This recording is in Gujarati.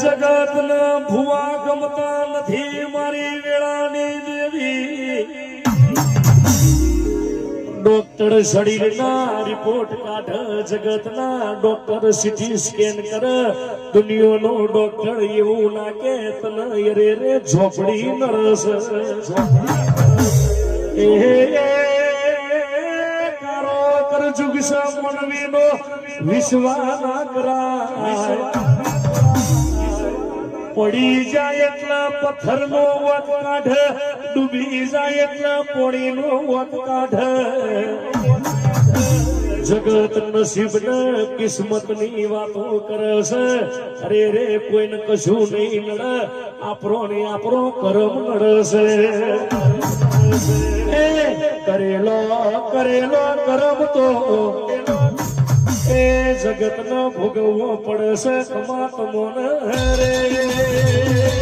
જગતના ભુવા ગમતા નથી મારી વેળાની દેવી ડોક્ટર શરીરના રિપોર્ટ કાઢ જગતના ડોક્ટર સીટી સ્કેન કર દુનિયાનો ડોક્ટર એવું ના કે તને રે રે ઝોપડી નરસ એ કારો કર જુગસા મનવીનો વિશ્વા ના કરાય પડી જાય એટલા પથ્થરનો વત કાઢ ડૂબી જાય એટલા પોણીનો વત કાઢ જગત નસીબ ને કિસ્મત ની વાતો કરે છે અરે રે કોઈને કશું નહીં નડે આપણો ને આપણો કરમ નડશે કરેલો કરેલો કરમ તો એ જગત નો ભોગવવો પડશે કમાત મોન રે